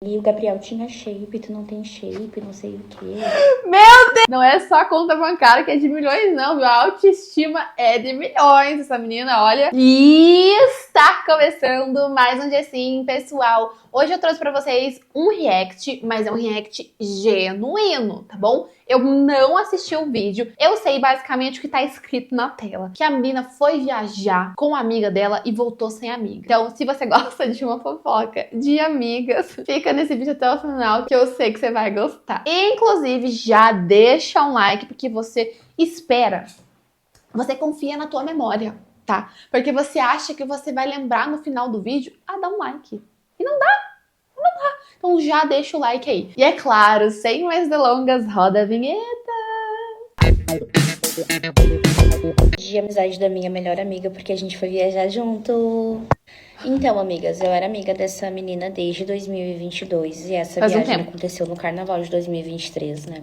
E o Gabriel tinha shape, tu não tem shape, não sei o quê. Meu Deus! Não é só a conta bancária que é de milhões, não, viu? A autoestima é de milhões, essa menina, olha. E está começando mais um dia sim, pessoal. Hoje eu trouxe pra vocês um react, mas é um react genuíno, tá bom? Eu não assisti o vídeo, eu sei basicamente o que tá escrito na tela. Que a menina foi viajar com a amiga dela e voltou sem amiga. Então, se você gosta de uma fofoca de amigas, fica nesse vídeo até o final que eu sei que você vai gostar. Inclusive, já deixa um like porque você espera, você confia na tua memória, tá? Porque você acha que você vai lembrar no final do vídeo, dá um like. E não dá. Então já deixa o like aí. E é claro, sem mais delongas, roda a vinheta. De amizade da minha melhor amiga, porque a gente foi viajar junto. Então, amigas, eu era amiga dessa menina desde 2022 e essa Faz um viagem tempo. aconteceu no carnaval de 2023, né?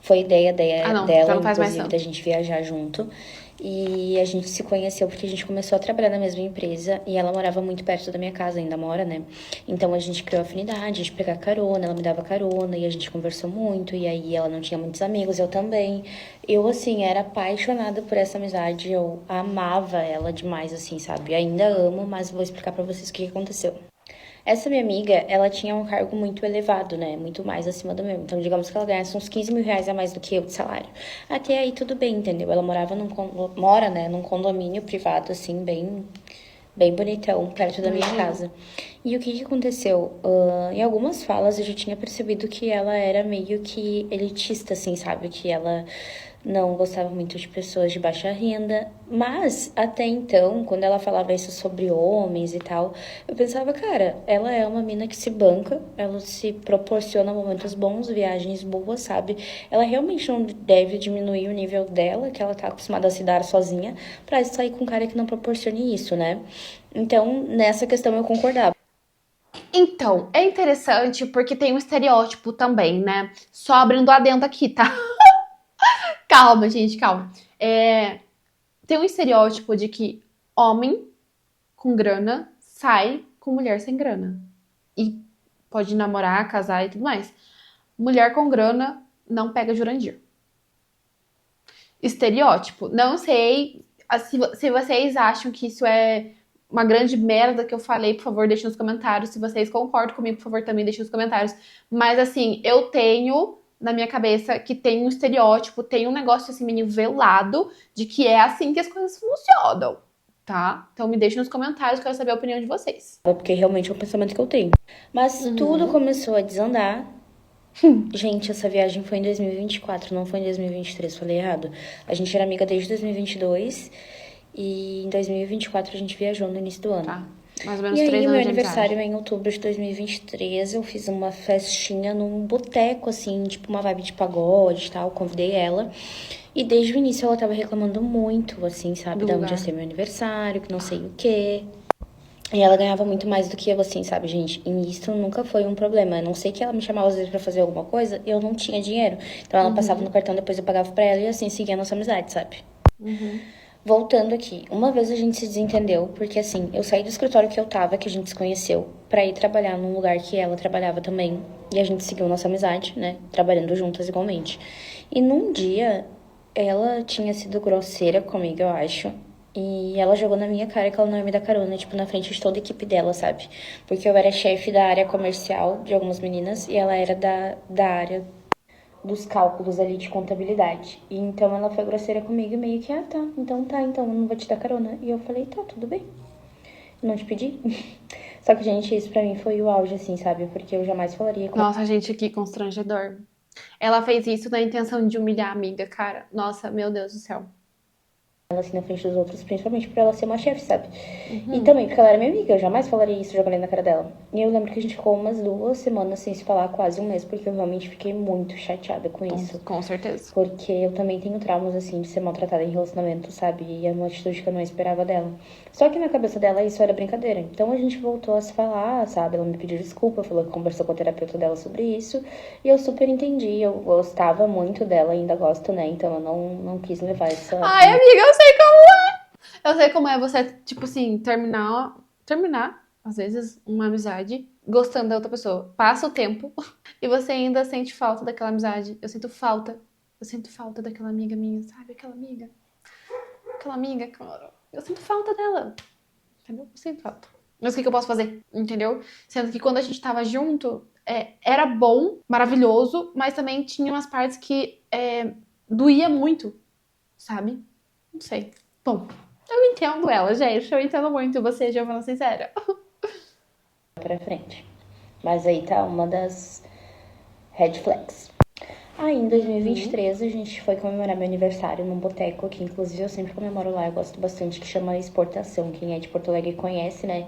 Foi ideia Não, dela, já não faz mais inclusive, tanto. da gente viajar junto. E a gente se conheceu porque a gente começou a trabalhar na mesma empresa e ela morava muito perto da minha casa, ainda mora, né? Então a gente criou afinidade de pegar carona, ela me dava carona e a gente conversou muito. E aí ela não tinha muitos amigos, eu também. Eu, assim, era apaixonada por essa amizade, eu amava ela demais, assim, sabe? Ainda amo, mas vou explicar pra vocês o que aconteceu. Essa minha amiga, ela tinha um cargo muito elevado, né? Muito mais acima do meu. Então, digamos que ela ganhasse uns 15 mil reais a mais do que eu de salário. Até aí, tudo bem, entendeu? Ela mora, né, num condomínio privado, assim, bem bonitão, perto da minha casa. E o que aconteceu? Em algumas falas eu já tinha percebido que ela era meio que elitista, assim, sabe? Que ela não gostava muito de pessoas de baixa renda. Mas, até então, quando ela falava isso sobre homens e tal, eu pensava, cara, ela é uma mina que se banca, ela se proporciona momentos bons, viagens boas, sabe? Ela realmente não deve diminuir o nível dela, que ela tá acostumada a se dar sozinha, pra sair com um cara que não proporcione isso, né? Então, nessa questão eu concordava. Então, é interessante porque tem um estereótipo também, né? Só abrindo adendo aqui, tá? Calma, gente, calma. Tem um estereótipo de que homem com grana sai com mulher sem grana. E pode namorar, casar e tudo mais. Mulher com grana não pega Jurandir. Estereótipo. Não sei se vocês acham que isso é uma grande merda que eu falei, por favor, deixem nos comentários. Se vocês concordam comigo, por favor, também deixem nos comentários. Mas assim, eu tenho na minha cabeça que tem um estereótipo, tem um negócio assim meio velado de que é assim que as coisas funcionam, tá? Então me deixem nos comentários, quero saber a opinião de vocês. Porque realmente é o pensamento que eu tenho. Mas tudo começou a desandar. Gente, essa viagem foi em 2024, não foi em 2023, falei errado. A gente era amiga desde 2022 e em 2024 a gente viajou no início do ano. Tá. Mais ou menos E aí, 3 o meu anos de aniversário amizade. em outubro de 2023, eu fiz uma festinha num boteco, assim, tipo uma vibe de pagode e tal, convidei ela. E desde o início ela tava reclamando muito, assim, sabe, Do da onde ia lugar. ser meu aniversário, que não sei o quê. E ela ganhava muito mais do que eu, assim, sabe, gente? E isso nunca foi um problema. A não sei que ela me chamava às vezes pra fazer alguma coisa, eu não tinha dinheiro. Então ela passava no cartão, depois eu pagava pra ela e assim, seguia a nossa amizade, sabe? Voltando aqui, uma vez a gente se desentendeu, porque assim, eu saí do escritório que eu tava, que a gente se conheceu, pra ir trabalhar num lugar que ela trabalhava também. E a gente seguiu nossa amizade, né? Trabalhando juntas igualmente. E num dia, ela tinha sido grosseira comigo, eu acho. E ela jogou na minha cara que ela não ia me dar carona, tipo, na frente de toda a equipe dela, sabe? Porque eu era chefe da área comercial de algumas meninas e ela era da área dos cálculos ali de contabilidade. E então ela foi grosseira comigo e meio que, então eu não vou te dar carona. E eu falei, tá, tudo bem. Não te pedi. Só que, gente, isso pra mim foi o auge, assim, sabe? Porque eu jamais falaria com Nossa, gente, que constrangedor. Ela fez isso na intenção de humilhar a amiga, cara. Nossa, meu Deus do céu. ela assim na frente dos outros, principalmente por ela ser uma chefe, sabe? E também porque ela era minha amiga, eu jamais falaria isso jogando na cara dela. E eu lembro que a gente ficou umas 2 semanas sem se falar, quase um mês, porque eu realmente fiquei muito chateada com isso. Com certeza. Porque eu também tenho traumas, assim, de ser maltratada em relacionamento, sabe? E é uma atitude que eu não esperava dela. Só que na cabeça dela isso era brincadeira. Então a gente voltou a se falar, sabe? Ela me pediu desculpa, falou que conversou com a terapeuta dela sobre isso. E eu super entendi, eu gostava muito dela, ainda gosto, né? Então eu não quis levar essa... Ai, amiga, eu sei como é. Eu sei como é você, tipo assim, terminar, às vezes, uma amizade gostando da outra pessoa. Passa o tempo e você ainda sente falta daquela amizade. Eu sinto falta. Eu sinto falta daquela amiga minha, sabe? Aquela amiga. Aquela amiga, cara. Eu sinto falta dela. Entendeu? Eu sinto falta. Mas o que eu posso fazer? Entendeu? Sendo que quando a gente tava junto, era bom, maravilhoso, mas também tinha umas partes que doía muito, sabe? Não sei. Bom, eu entendo ela, gente. Eu entendo muito você, Giovana Sincera. Pra frente. Mas aí tá uma das red flags. Aí em 2023 a gente foi comemorar meu aniversário num boteco, que inclusive eu sempre comemoro lá, eu gosto bastante, que chama Exportação. Quem é de Porto Alegre conhece, né?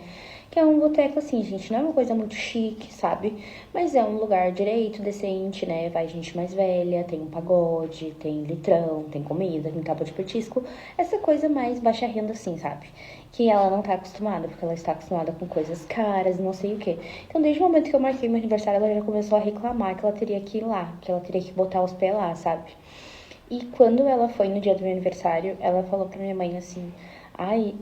Que é um boteco assim, gente, não é uma coisa muito chique, sabe? Mas é um lugar direito, decente, né? Vai gente mais velha, tem um pagode, tem litrão, tem comida, tem capa de petisco. Essa coisa mais baixa renda assim, sabe? Que ela não tá acostumada, porque ela está acostumada com coisas caras, não sei o quê. Então, desde o momento que eu marquei meu aniversário, ela já começou a reclamar que ela teria que ir lá, que ela teria que botar os pés lá, sabe? E quando ela foi no dia do meu aniversário, ela falou pra minha mãe assim: ai,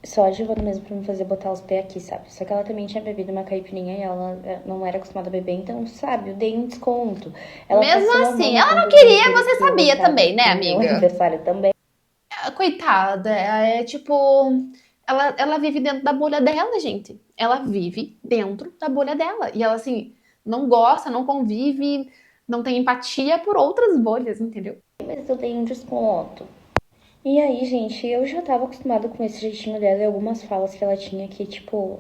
só a Giovana mesmo pra me fazer botar os pés aqui, sabe? Só que ela também tinha bebido uma caipirinha e ela não era acostumada a beber, então, sabe, eu dei um desconto. Ela Mesmo passou a assim, mão ela no não computador queria, você que eu sabia gostava também, né, do meu amiga? aniversário também. Coitada, tipo, ela vive dentro da bolha dela, gente. Ela vive dentro da bolha dela. E ela, assim, não gosta, não convive, não tem empatia por outras bolhas, entendeu? Mas eu dei um desconto. E aí, gente, eu já tava acostumada com esse jeitinho dela e algumas falas que ela tinha que, tipo,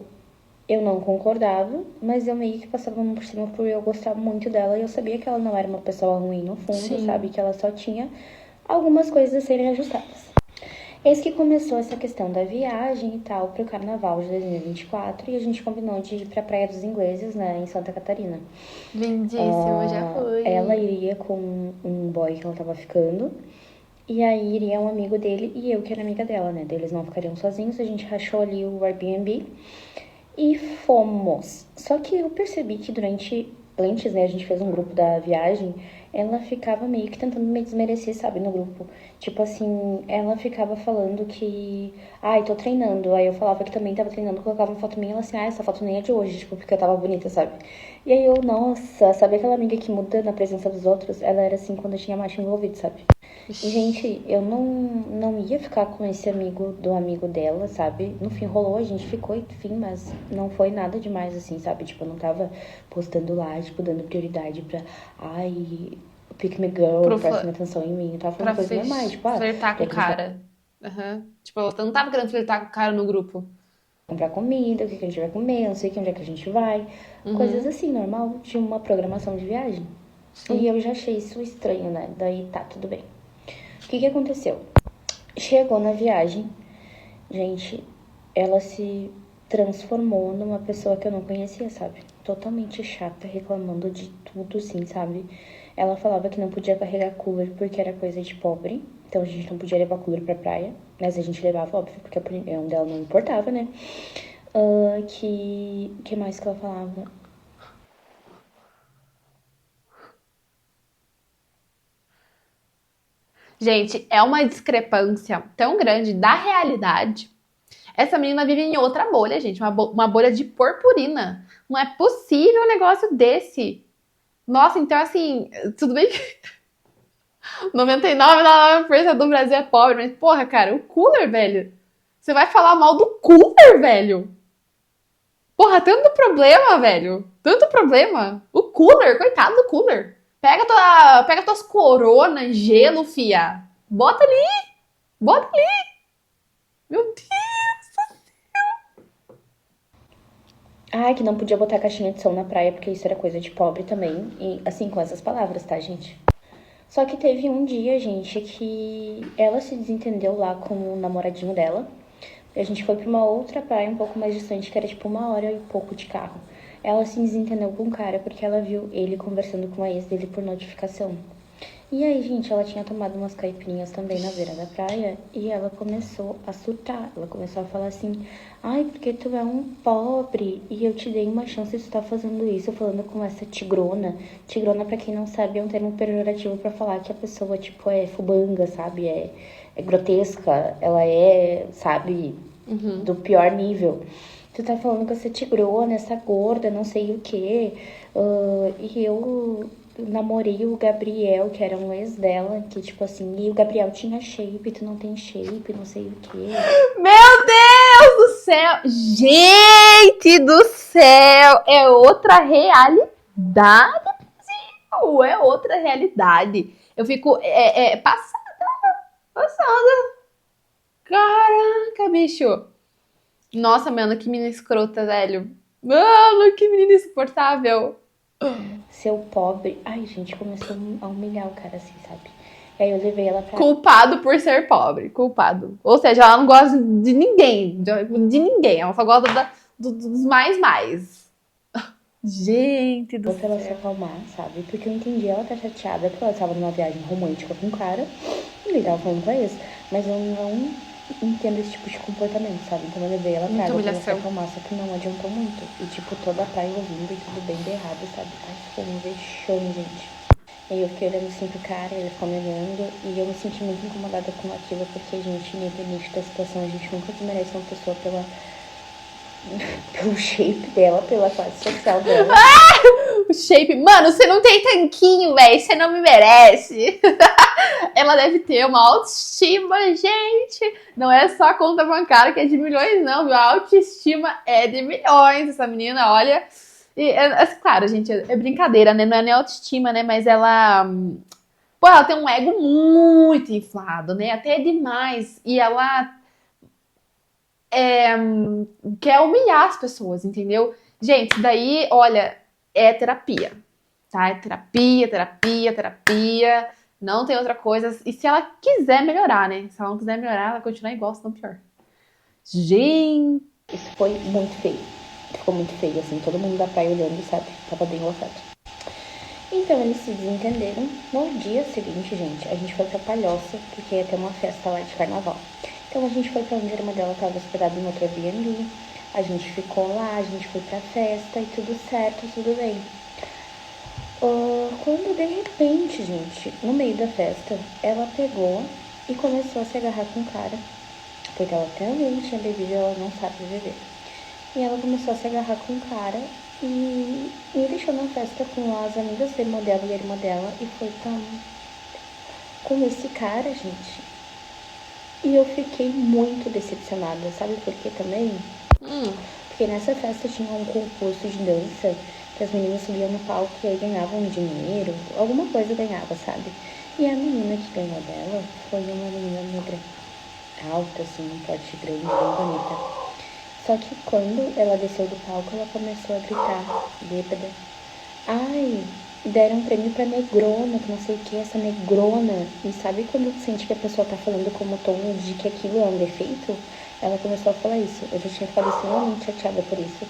eu não concordava, mas eu meio que passava a mão por cima por eu gostar muito dela e eu sabia que ela não era uma pessoa ruim no fundo, sabe? Sim. Que ela só tinha algumas coisas a serem ajustadas. Eis que começou essa questão da viagem e tal pro carnaval de 2024 e a gente combinou de ir pra Praia dos Ingleses, né, em Santa Catarina. Lindíssimo, já Ela fui. iria com um boy que ela tava ficando. E aí iria um amigo dele e eu, que era amiga dela, né? Eles não ficariam sozinhos, a gente rachou ali o Airbnb e fomos. Só que eu percebi que antes, né, a gente fez um grupo da viagem, ela ficava meio que tentando me desmerecer, sabe, no grupo. Tipo assim, ela ficava falando que, ai, tô treinando. Aí eu falava que também tava treinando, colocava uma foto minha e ela assim, essa foto nem é de hoje, tipo, porque eu tava bonita, sabe? E aí eu, nossa, sabe aquela amiga que muda na presença dos outros? Ela era assim quando eu tinha macho envolvido, sabe? E, gente, eu não ia ficar com esse amigo do amigo dela, sabe? No fim rolou, a gente ficou, enfim, mas não foi nada demais, assim, sabe? Tipo, eu não tava postando lá, tipo, dando prioridade pra, ai, pick me girl, Pro presta fl- atenção em mim. Eu tava pra falando coisas normais, tipo, flertar com já o que a gente vai cara. Aham. Tipo, ela não tava querendo flertar com o cara no grupo. comprar comida, o que a gente vai comer, não sei onde é que a gente vai. Coisas Uhum. assim, normal, de uma programação de viagem. E Sim. eu já achei isso estranho, né? Daí tá, tudo bem. O que aconteceu? Chegou na viagem, gente, ela se transformou numa pessoa que eu não conhecia, sabe? Totalmente chata, reclamando de tudo, assim, sabe? Ela falava que não podia carregar cooler porque era coisa de pobre. Então a gente não podia levar cooler pra praia. Mas a gente levava, óbvio, porque a opinião dela não importava, né? Que mais que ela falava? Gente, é uma discrepância tão grande da realidade. Essa menina vive em outra bolha, gente. Uma bolha de purpurina. Não é possível um negócio desse. Nossa, então assim, tudo bem que 99,9% do Brasil é pobre, mas porra, cara, o cooler, velho. Você vai falar mal do cooler, velho? Porra, tanto problema, velho. Tanto problema. O cooler, coitado do cooler. Pega tuas coronas, gelo, fia. Bota ali, bota ali. Meu Deus. Ai, que não podia botar caixinha de som na praia porque isso era coisa de pobre também. E assim, com essas palavras, tá, gente? Só que teve um dia, gente, que ela se desentendeu lá com o namoradinho dela. E a gente foi pra uma outra praia um pouco mais distante, que era tipo 1 hora e pouco de carro. Ela se desentendeu com o cara porque ela viu ele conversando com a ex dele por notificação. E aí, gente, ela tinha tomado umas caipirinhas também na beira da praia e ela começou a surtar. Ela começou a falar assim: ai, porque tu é um pobre e eu te dei uma chance de tu tá fazendo isso, falando com essa tigrona. Tigrona, pra quem não sabe, é um termo pejorativo pra falar que a pessoa, tipo, é fubanga, sabe? É grotesca, ela é, sabe, do pior nível. Tu tá falando que essa tigrona, essa gorda, não sei o quê. E eu namorei o Gabriel, que era um ex dela, que tipo assim, e o Gabriel tinha shape, tu não tem shape, não sei o quê. Meu Deus do céu! Gente do céu! É outra realidade, Brasil! É outra realidade. Eu fico passada. Caraca, bicho! Nossa, mano, que menina escrota, velho. Mano, que menina insuportável. Seu pobre. Ai, gente, começou a humilhar o cara assim, sabe? E aí eu levei ela pra. Culpado por ser pobre. Culpado. Ou seja, ela não gosta de ninguém. De ninguém. Ela só gosta dos mais. Gente do Pra ela se céu. acalmar, sabe? Porque eu entendi, ela tá chateada porque ela estava numa viagem romântica com um cara e ele tava falando com ex. Mas eu não entendo esse tipo de comportamento, sabe? Então eu levei ela pra Muita água pra ela se humilhação. acalmar, só que não adiantou muito. E tipo, toda a praia ouvindo e tudo bem de errado, sabe? Ai, ficou um vexame, gente. E aí eu fiquei olhando assim pro cara, ele ficou me olhando e eu me senti muito incomodada com aquilo, porque, gente, independente da situação, a gente nunca desmerece uma pessoa pelo shape dela, pela classe social dela. O shape. Mano, você não tem tanquinho, velho. Você não me merece. Ela deve ter uma autoestima, gente. Não é só a conta bancária que é de milhões, não, viu? A autoestima é de milhões. Essa menina, olha. E, claro, gente, é brincadeira, né? Não é nem autoestima, né? Mas ela. Pô, ela tem um ego muito inflado, né? Até demais. E ela quer humilhar as pessoas, entendeu? Gente, isso daí, olha, é terapia, tá? É terapia. Não tem outra coisa. E se ela quiser melhorar, né? Se ela não quiser melhorar, ela continua igual, se não pior. Gente, Isso foi muito feio. Ficou muito feio, assim, todo mundo da praia olhando, sabe? Tava bem lotado. Então eles se desentenderam. No dia seguinte, gente, a gente foi pra Palhoça, porque ia ter uma festa lá de carnaval. Então a gente foi pra onde a irmã dela tava hospedada em outro Airbnb. A gente ficou lá, a gente foi pra festa e tudo certo, tudo bem. Quando de repente, gente, no meio da festa, ela pegou e começou a se agarrar com o cara. Porque ela também tinha bebido e ela não sabe beber. E ela começou a se agarrar com o cara e me deixou na festa com as amigas da irmã dela e a irmã dela e foi com esse cara, gente. E eu fiquei muito decepcionada, sabe por quê também? Porque nessa festa tinha um concurso de dança que as meninas subiam no palco e aí ganhavam dinheiro, alguma coisa ganhava, sabe? E a menina que ganhou dela foi uma menina negra, alta, assim, um porte grande, bem bonita. Só que quando ela desceu do palco, ela começou a gritar, bêbada. Ai, deram um prêmio pra negrona, que não sei o que, essa negrona. E sabe quando sente que a pessoa tá falando como tom de que aquilo é um defeito? Ela começou a falar isso. Eu já tinha ficado extremamente chateada por isso.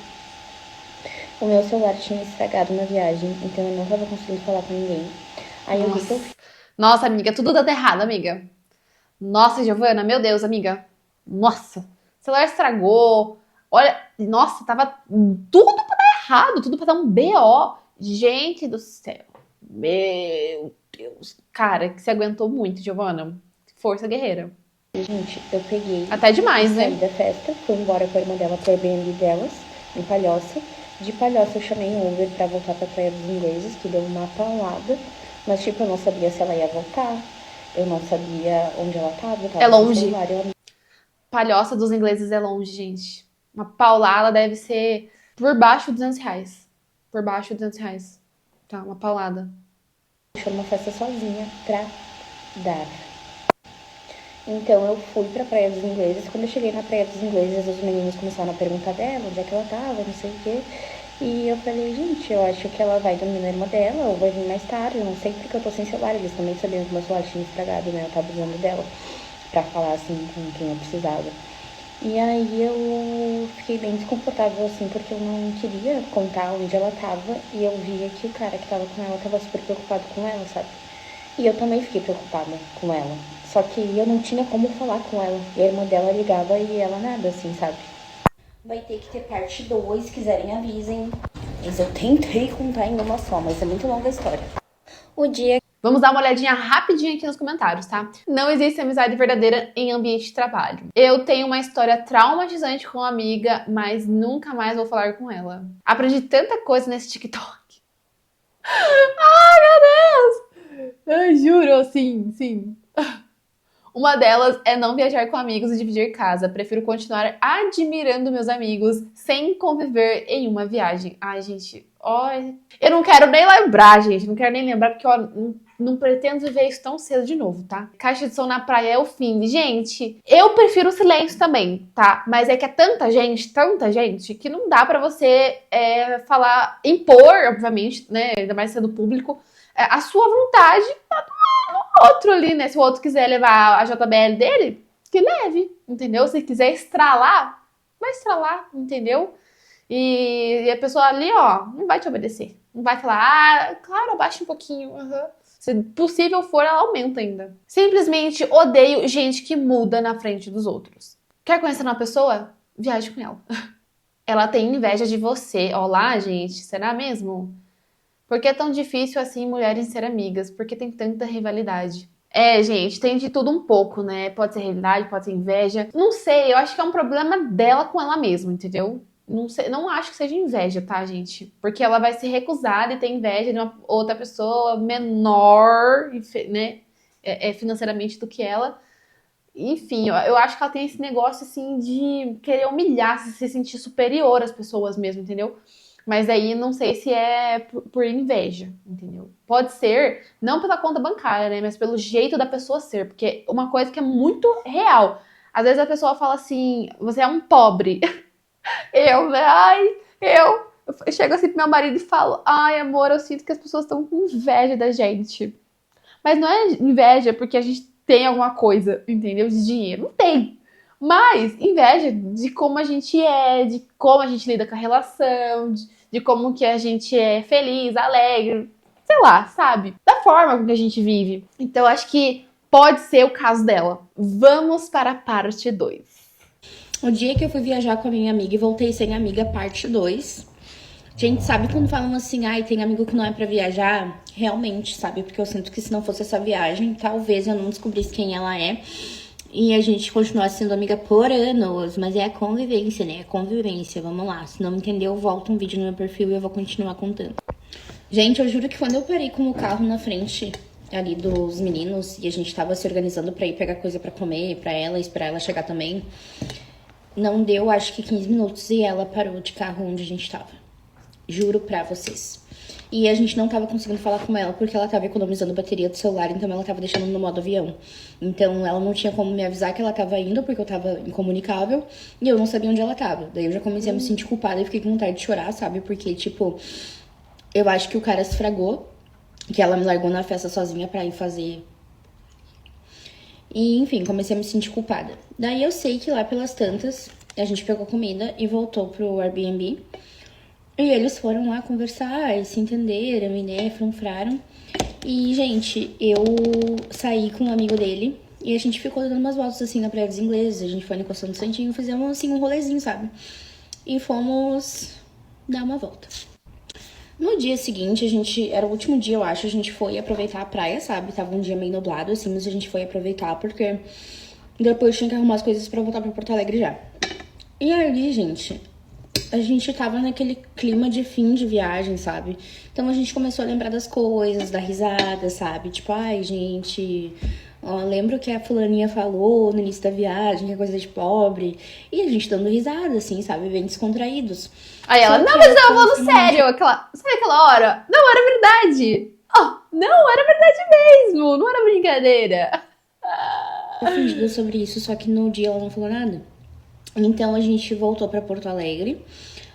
O meu celular tinha estragado na viagem, então eu não tava conseguindo falar com ninguém. Aí eu vi que eu nossa, amiga, tudo dando errado, amiga. Nossa, Giovana, meu Deus, amiga. Nossa, o celular estragou. Olha, nossa, tava tudo pra dar errado, tudo pra dar um BO. Gente do céu. Meu Deus. Cara, que você aguentou muito, Giovana. Força guerreira. Gente, eu peguei Até demais, saí né? da festa, fui embora com a irmã dela pro Airbnb delas, em Palhoça. De Palhoça eu chamei um Uber pra voltar pra Praia dos Ingleses, que deu uma paulada. Mas, tipo, eu não sabia se ela ia voltar. Eu não sabia onde ela tava. Eu tava É sem longe. celular, eu... Palhoça dos ingleses é longe, gente. Uma paulada deve ser por baixo de R$ 200. Por baixo de R$ 200. Tá, uma paulada. Deixou uma festa sozinha pra dar. Então eu fui pra Praia dos Ingleses. Quando eu cheguei na Praia dos Ingleses, os meninos começaram a perguntar dela, onde é que ela tava, não sei o quê. E eu falei, gente, eu acho que ela vai dormir na irmã dela, ou vai vir mais tarde, eu não sei porque eu tô sem celular. Eles também sabiam que meu celular tinha estragado, né? Eu tava usando dela pra falar assim com quem eu precisava. E aí eu fiquei bem desconfortável, assim, porque eu não queria contar onde ela tava. E eu via que o cara que tava com ela tava super preocupado com ela, sabe? E eu também fiquei preocupada com ela. Só que eu não tinha como falar com ela. E a irmã dela ligava e ela nada, assim, sabe? Vai ter que ter parte 2, quiserem avisem. Mas eu tentei contar em uma só, mas é muito longa a história. O dia Vamos dar uma olhadinha rapidinho aqui nos comentários, tá? Não existe amizade verdadeira em ambiente de trabalho. Eu tenho uma história traumatizante com uma amiga, mas nunca mais vou falar com ela. Aprendi tanta coisa nesse TikTok. Ai, meu Deus! Eu juro, sim. Uma delas é não viajar com amigos e dividir casa. Prefiro continuar admirando meus amigos sem conviver em uma viagem. Ai, gente, ó, eu não quero nem lembrar, gente. Não quero nem lembrar, porque ó, não pretendo viver isso tão cedo de novo, tá? Caixa de som na praia é o fim. Gente, eu prefiro o silêncio também, tá? Mas é que é tanta gente, que não dá pra você falar, impor, obviamente, né? Ainda mais sendo público, a sua vontade outro ali, né? Se o outro quiser levar a JBL dele, que leve, entendeu? Se quiser estralar, vai estralar, entendeu? E a pessoa ali, ó, não vai te obedecer. Não vai falar, claro, abaixa um pouquinho. Se possível for, ela aumenta ainda. Simplesmente odeio gente que muda na frente dos outros. Quer conhecer uma pessoa? Viaje com ela. Ela tem inveja de você. Olá, gente, será mesmo? Por que é tão difícil assim mulheres ser amigas? Por que tem tanta rivalidade? Gente, tem de tudo um pouco, né? Pode ser rivalidade, pode ser inveja. Não sei, eu acho que é um problema dela com ela mesma, entendeu? Não sei, não acho que seja inveja, tá, gente? Porque ela vai se recusar de ter inveja de uma outra pessoa menor, né? Financeiramente do que ela. Enfim, eu acho que ela tem esse negócio, assim, de querer humilhar, se sentir superior às pessoas mesmo, entendeu? Mas aí não sei se é por inveja, entendeu? Pode ser, não pela conta bancária, né? Mas pelo jeito da pessoa ser. Porque uma coisa que é muito real. Às vezes a pessoa fala assim, você é um pobre. Eu chego assim pro meu marido e falo, ai amor, eu sinto que as pessoas estão com inveja da gente. Mas não é inveja porque a gente tem alguma coisa, entendeu? De dinheiro. Não tem. Mas inveja de como a gente é, de como a gente lida com a relação, de como que a gente é feliz, alegre, sei lá, sabe? Da forma que a gente vive. Então acho que pode ser o caso dela. Vamos para a parte 2. O dia que eu fui viajar com a minha amiga e voltei sem amiga, parte 2. Gente, sabe quando falam assim, ai, tem amigo que não é pra viajar? Realmente, sabe? Porque eu sinto que se não fosse essa viagem, talvez eu não descobrisse quem ela é. E a gente continuasse sendo amiga por anos. Mas é a convivência, né? É a convivência, vamos lá. Se não entendeu, volta um vídeo no meu perfil e eu vou continuar contando. Gente, eu juro que quando eu parei com o carro na frente ali dos meninos e a gente tava se organizando pra ir pegar coisa pra comer pra ela, esperar ela chegar também, não deu, acho que 15 minutos e ela parou de carro onde a gente tava. Juro pra vocês. E a gente não tava conseguindo falar com ela porque ela tava economizando bateria do celular, então ela tava deixando no modo avião. Então ela não tinha como me avisar que ela tava indo porque eu tava incomunicável e eu não sabia onde ela tava. Daí eu já comecei a me sentir culpada e fiquei com vontade de chorar, sabe? Porque, tipo, eu acho que o cara se fragou, que ela me largou na festa sozinha pra ir fazer. E, enfim, comecei a me sentir culpada. Daí eu sei que lá pelas tantas, a gente pegou comida e voltou pro Airbnb. E eles foram lá conversar, e se entenderam, e né, flunfraram. E, gente, eu saí com um amigo dele e a gente ficou dando umas voltas assim na Praia dos Ingleses. A gente foi na Costa do Santinho, fizemos assim um rolezinho, sabe? E fomos dar uma volta. No dia seguinte, era o último dia, eu acho, a gente foi aproveitar a praia, sabe? Tava um dia meio nublado, assim, mas a gente foi aproveitar porque depois tinha que arrumar as coisas pra voltar pra Porto Alegre já. E aí, gente, a gente tava naquele clima de fim de viagem, sabe? Então a gente começou a lembrar das coisas, dar risada, sabe? Tipo, ai, gente, ó, lembro que a fulaninha falou no início da viagem, que é coisa de pobre. E a gente dando risada, assim, sabe? Bem descontraídos. Aí ela, não, mas eu falando sério. Sabe aquela hora? Não era verdade. Não era verdade mesmo. Não era brincadeira. Ofendida sobre isso, só que no dia ela não falou nada. Então a gente voltou pra Porto Alegre,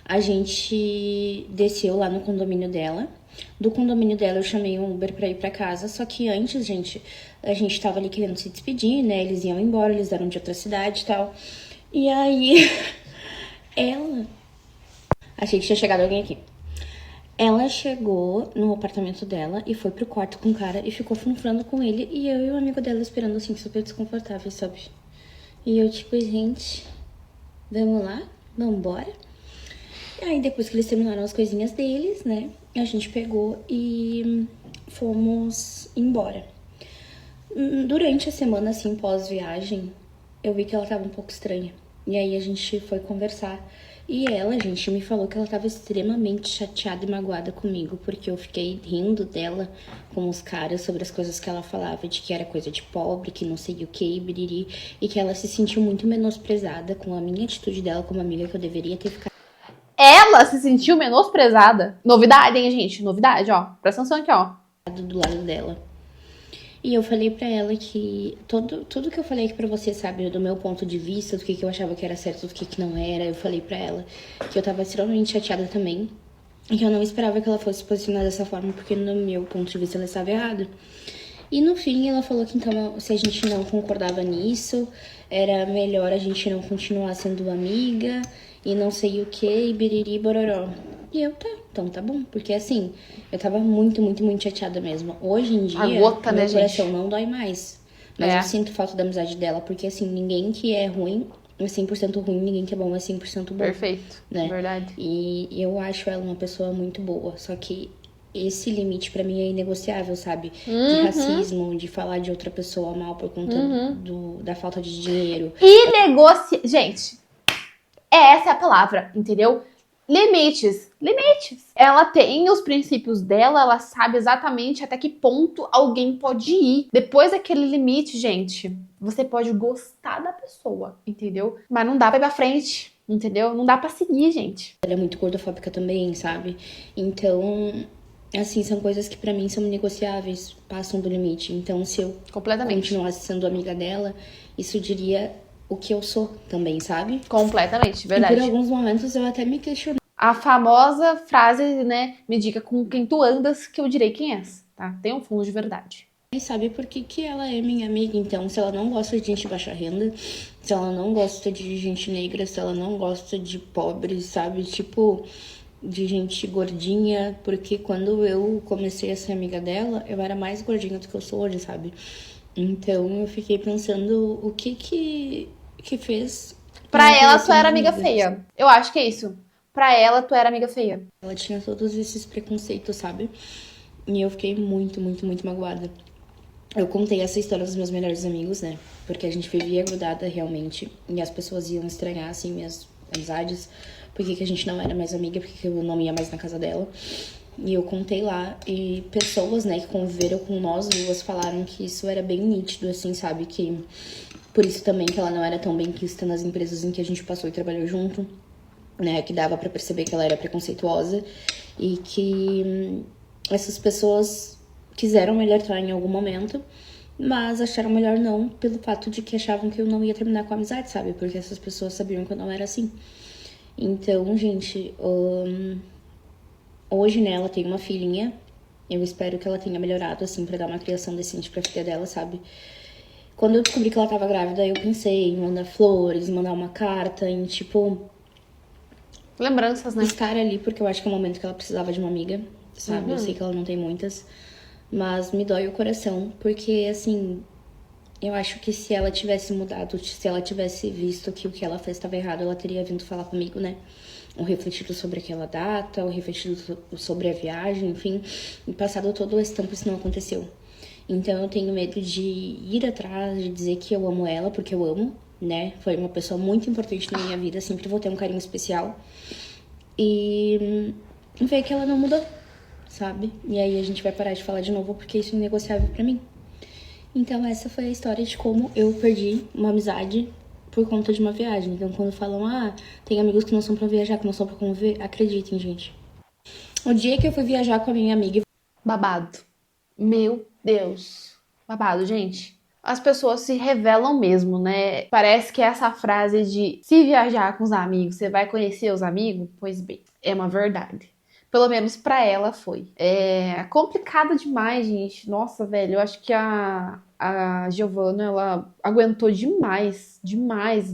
a gente desceu lá no condomínio dela. Do condomínio dela eu chamei um Uber pra ir pra casa, só que antes, gente, a gente tava ali querendo se despedir, né? Eles iam embora, eles eram de outra cidade e tal. E aí, ela... Achei que tinha chegado alguém aqui. Ela chegou no apartamento dela e foi pro quarto com o cara e ficou funfrando com ele. E eu e o amigo dela esperando, assim, super desconfortável, sabe? E eu, tipo, gente... Vamos lá, vamos embora. E aí, depois que eles terminaram as coisinhas deles, né? A gente pegou e fomos embora. Durante a semana, assim, pós-viagem, eu vi que ela tava um pouco estranha. E aí a gente foi conversar. E ela, gente, me falou que ela tava extremamente chateada e magoada comigo, porque eu fiquei rindo dela com os caras sobre as coisas que ela falava, de que era coisa de pobre, que não sei o que, biriri, e que ela se sentiu muito menosprezada com a minha atitude dela como amiga, que eu deveria ter ficado Ela se sentiu menosprezada. Novidade, hein, gente? Novidade, ó. Presta atenção aqui, ó. do lado dela. E eu falei pra ela que tudo que eu falei aqui pra você, sabe, do meu ponto de vista, do que eu achava que era certo, do que não era, eu falei pra ela que eu tava extremamente chateada também. E que eu não esperava que ela fosse se posicionar dessa forma, porque no meu ponto de vista ela estava errada. E no fim ela falou que então, se a gente não concordava nisso, era melhor a gente não continuar sendo amiga e não sei o que, e biriri bororó. E eu, tá, então tá bom. Porque assim, eu tava muito, muito, muito chateada mesmo. Hoje em dia, A gota, meu né, coração gente? não dói mais. Mas É. eu sinto falta da amizade dela, porque assim, ninguém que é ruim é 100% ruim, ninguém que é bom é 100% bom. Perfeito. Né? Verdade. E eu acho ela uma pessoa muito boa, só que esse limite pra mim é inegociável, sabe? De racismo, de falar de outra pessoa mal por conta da falta de dinheiro. Gente, essa é a palavra, entendeu? Limites. Limites. Ela tem os princípios dela, ela sabe exatamente até que ponto alguém pode ir. Depois daquele limite, gente, você pode gostar da pessoa, entendeu? Mas não dá pra ir pra frente, entendeu? Não dá pra seguir, gente. Ela é muito gordofóbica também, sabe? Então, assim, são coisas que pra mim são negociáveis, passam do limite. Então, se eu Completamente. continuasse sendo amiga dela, isso diria o que eu sou também, sabe? Completamente, E verdade. por alguns momentos eu até me questionei. A famosa frase, né? Me diga com quem tu andas que eu direi quem és, tá? Tem um fundo de verdade. E sabe por que que ela é minha amiga? Então, se ela não gosta de gente de baixa renda, se ela não gosta de gente negra, se ela não gosta de pobre, sabe? Tipo, de gente gordinha. Porque quando eu comecei a ser amiga dela, eu era mais gordinha do que eu sou hoje, sabe? Então, eu fiquei pensando o que fez... Pra eu ela, ser tu era minha amiga feia. Eu acho que é isso. Pra ela, tu era amiga feia. Ela tinha todos esses preconceitos, sabe? E eu fiquei muito, muito, muito magoada. Eu contei essa história dos meus melhores amigos, né? Porque a gente vivia grudada realmente. E as pessoas iam estranhar, assim, minhas amizades. Por que a gente não era mais amiga, porque eu não ia mais na casa dela. E eu contei lá. E pessoas, né, que conviveram com nós duas falaram que isso era bem nítido, assim, sabe? Que por isso também que ela não era tão bem quista nas empresas em que a gente passou e trabalhou junto. Né? Que dava pra perceber que ela era preconceituosa. E que essas pessoas quiseram me alertar em algum momento, mas acharam melhor não, pelo fato de que achavam que eu não ia terminar com a amizade, sabe? Porque essas pessoas sabiam que eu não era assim. Então, gente, hoje, né, ela tem uma filhinha. Eu espero que ela tenha melhorado, assim, pra dar uma criação decente pra filha dela, sabe? Quando eu descobri que ela tava grávida, eu pensei em mandar flores, mandar uma carta, em, tipo... Lembranças, né? estar ali, porque eu acho que é o momento que ela precisava de uma amiga, sabe? Eu sei que ela não tem muitas, mas me dói o coração, porque, assim, eu acho que se ela tivesse mudado, se ela tivesse visto que o que ela fez estava errado, ela teria vindo falar comigo, né? Ou refletido sobre aquela data, ou refletido sobre a viagem, enfim, e passado todo esse tempo isso não aconteceu. Então eu tenho medo de ir atrás, de dizer que eu amo ela, porque eu amo, né? Foi uma pessoa muito importante na minha vida, sempre vou ter um carinho especial. E ver que ela não mudou, sabe? E aí a gente vai parar de falar de novo porque isso é inegociável pra mim. Então essa foi a história de como eu perdi uma amizade por conta de uma viagem. Então quando falam, tem amigos que não são pra viajar, que não são pra conviver, acreditem, gente. O dia que eu fui viajar com a minha amiga... Babado. Meu Deus. Babado, gente. As pessoas se revelam mesmo, né? Parece que essa frase de se viajar com os amigos, você vai conhecer os amigos? Pois bem, é uma verdade. Pelo menos pra ela foi. É complicado demais, gente. Nossa, velho, eu acho que a Giovanna, ela aguentou demais, demais,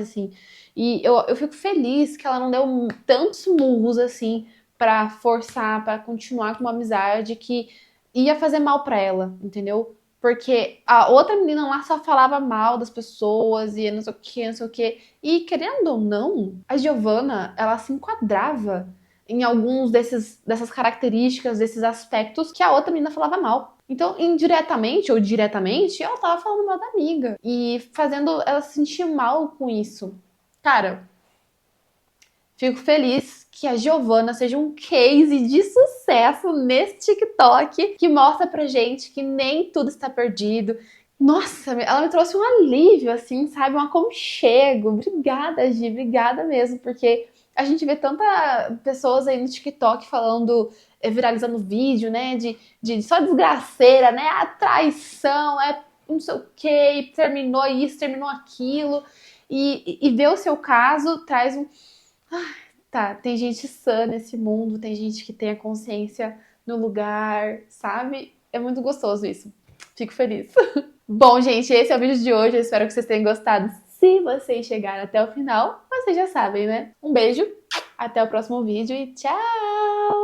assim. E eu fico feliz que ela não deu tantos murros, assim, pra forçar, pra continuar com uma amizade que ia fazer mal pra ela, entendeu? Porque a outra menina lá só falava mal das pessoas e não sei o que, não sei o que. E querendo ou não, a Giovanna, ela se enquadrava em alguns dessas características, desses aspectos que a outra menina falava mal. Então, indiretamente ou diretamente, ela tava falando mal da amiga e fazendo ela se sentir mal com isso. Cara, fico feliz que a Giovana seja um case de sucesso nesse TikTok que mostra pra gente que nem tudo está perdido. Nossa, ela me trouxe um alívio, assim, sabe? Um aconchego. Obrigada, Gi, obrigada mesmo, porque a gente vê tanta pessoas aí no TikTok falando, viralizando vídeo, né? De só desgraceira, né? A traição, não sei o quê, terminou isso, terminou aquilo. E ver o seu caso traz um. Tá, tem gente sã nesse mundo, tem gente que tem a consciência no lugar, sabe? É muito gostoso isso. Fico feliz. Bom, gente, esse é o vídeo de hoje. Eu espero que vocês tenham gostado. Se vocês chegaram até o final, vocês já sabem, né? Um beijo, até o próximo vídeo e tchau!